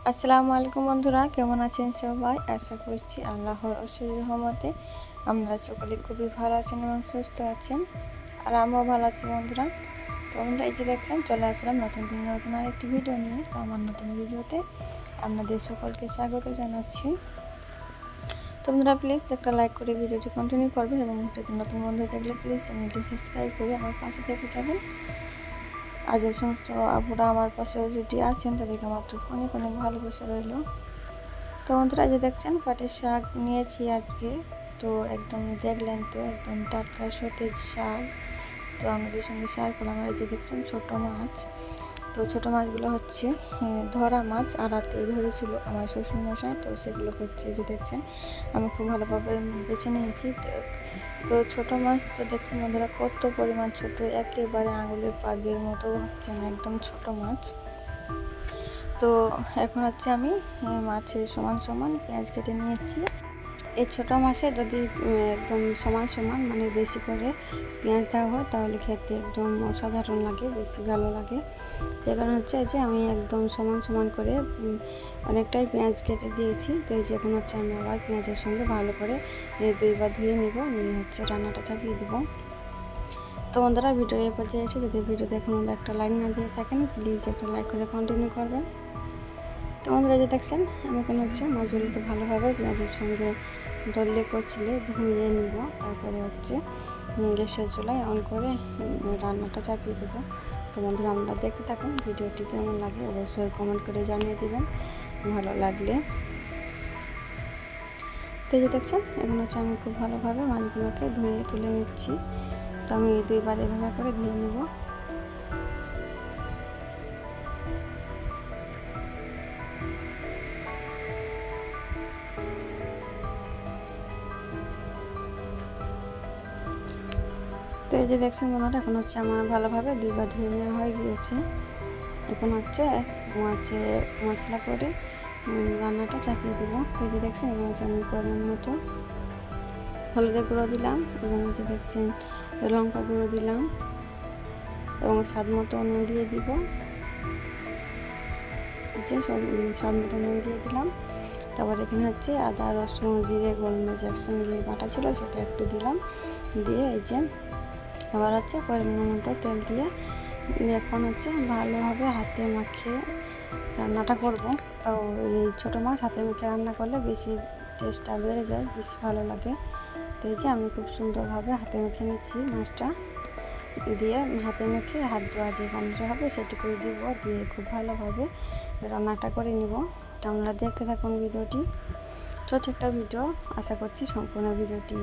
আসসালামু আলাইকুম বন্ধুরা, কেমন আছেন সবাই? আশা করছি আল্লাহর অশেষ রহমতে আপনারা সকলে খুবই ভালো আছেন এবং সুস্থ আছেন। আর আমিও ভালো আছি বন্ধুরা। তো বন্ধুরা, এই যে দেখছেন, চলে আসলাম নতুন দিন নতুন আরেকটি ভিডিও নিয়ে। তো আমার নতুন ভিডিওতে আপনাদের সকলকে স্বাগত জানাচ্ছি। তো বন্ধুরা, প্লিজ একটা লাইক করে ভিডিওটি কন্টিনিউ করবেন এবং ভিডিওতে নতুন বন্ধু থাকলে প্লিজ চ্যানেলটি সাবস্ক্রাইব করে আমার পাশে থেকে যাবেন। আর যে সমস্ত আপুরা আমার পাশে অলরেডি আছেন তাদেরকে আমার তো অনেক অনেক ভালোবাসা রইল। তো বন্ধুরা, যে দেখছেন পাটের শাক নিয়েছি আজকে। তো একদম দেখলেন তো, একদম টাটকা সতেজ শাক। তো আমাদের সঙ্গে শেয়ার করলাম। আর এই যে দেখছেন ছোটো মাছ। তো ছোটো মাছগুলো হচ্ছে ধরা মাছ, আর রাতেই ধরেছিল আমার শ্বশুরমশাই। তো সেগুলো হচ্ছে যে দেখছেন আমি খুব ভালোভাবে বেছে নিয়েছি। তো ছোটো মাছ তো দেখুন বন্ধুরা কত পরিমাণ ছোট, একেবারে আঙুলের পাগের মতো হচ্ছে না, একদম ছোট মাছ। তো এখন হচ্ছে আমি মাছের সমান সমান পেঁয়াজ কেটে নিয়েছি। এই ছোটো মাছে যদি একদম সমান সমান মানে বেশি করে পেঁয়াজ দেওয়া হয় তাহলে খেতে একদম অসাধারণ লাগে, বেশি ভালো লাগে। সেই কারণে হচ্ছে যে আমি একদম সমান সমান করে অনেকটাই পেঁয়াজ কেটে দিয়েছি। তো এই যে এখন হচ্ছে আমি আবার পেঁয়াজের সঙ্গে ভালো করে দুইবার ধুয়ে নিব, নিয়ে হচ্ছে রান্নাটা চাপিয়ে দেবো। তো বন্ধুরা, ভিডিও এই পর্যায়ে এসে যদি ভিডিও দেখুন একটা লাইক না দিয়ে থাকেন প্লিজ একটা লাইক করে কন্টিনিউ করবেন। তো বন্ধুরা, যে দেখছেন আমি এখন হচ্ছে মাছগুলোকে ভালোভাবে পেঁয়াজের সঙ্গে ডলে কচলে ধুয়ে নিব। তারপরে হচ্ছে গ্যাসের চুলায় অন করে রান্নাটা চাপিয়ে দেবো। তো বন্ধুরা, আমরা দেখতে থাকুন, ভিডিওটি কেমন লাগে অবশ্যই কমেন্ট করে জানিয়ে দিবেন ভালো লাগলে। তো যে দেখছেন এখন হচ্ছে আমি খুব ভালোভাবে মাছগুলোকে ধুয়ে তুলে নিচ্ছি। তো আমি দুইবার এভাবে করে ধুয়ে নেব। তো এই যে দেখছেন বন্ধুরা, এখন হচ্ছে আমার ভালোভাবে দুইবার ধুয়ে নেওয়া হয়ে গিয়েছে। এখন হচ্ছে মাছে মশলা করে রান্নাটা চাপিয়ে দেবো। এই যে দেখছেন এখন হচ্ছে আমি পরিমাণ মতো হলুদের গুঁড়ো দিলাম, এবং এই যে দেখছেন লঙ্কা গুঁড়ো দিলাম, এবং স্বাদ মতো নুন দিয়ে দিব। যে সব স্বাদ মতো নুন দিয়ে দিলাম। তারপর এখানে হচ্ছে আদা রসুন জিরে গোলমরিচ একসঙ্গে বাটা ছিল সেটা একটু দিলাম, দিয়ে এই যে আবার হচ্ছে পরিমাণ মতো তেল দিয়ে এখন হচ্ছে ভালোভাবে হাতে মাখিয়ে রান্নাটা করব। তো এই ছোটো মাছ হাতে মেখে রান্না করলে বেশি টেস্টটা বেড়ে যায়, বেশি ভালো লাগে। তো এই যে আমি খুব সুন্দরভাবে হাতে মেখে নিচ্ছি মাছটা, দিয়ে হাতে মেখে হাত ধোয়া যে পানিটা হবে সেটুকুই দিব, দিয়ে খুব ভালোভাবে রান্নাটা করে নিব। তো আমরা দেখতে থাকুন ভিডিওটি, ছোট একটা ভিডিও, আশা করছি সম্পূর্ণ ভিডিওটি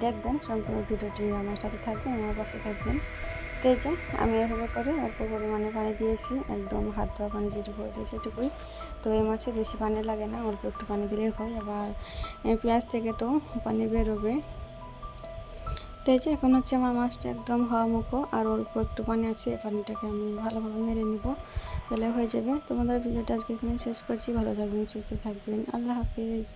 দেখবেন, সম্পূর্ণ ভিডিওটি আমার সাথে থাকবেন, আমার পাশে থাকবেন। তো এই যে আমি এভাবে করে অল্প পরিমাণে পানি দিয়েছি, একদম হাত ধোয়া পানি যেটুকু হয়েছে সেটুকুই। তো এই মাছে বেশি পানি লাগে না, অল্প একটু পানি দিলেই হয়। আবার পেঁয়াজ থেকে তো পানি বেরোবে। তো এই যে এখন হচ্ছে আমার মাছটা একদম হওয়া মুখো, আর অল্প একটু পানি আছে, এই পানিটাকে আমি ভালোভাবে মেরে নিব, তাহলে হয়ে যাবে। তোমাদের ভিডিওটা আজকে এখানে শেষ করছি। ভালো থাকবেন, সুস্থ থাকবেন, আল্লাহ হাফিজ।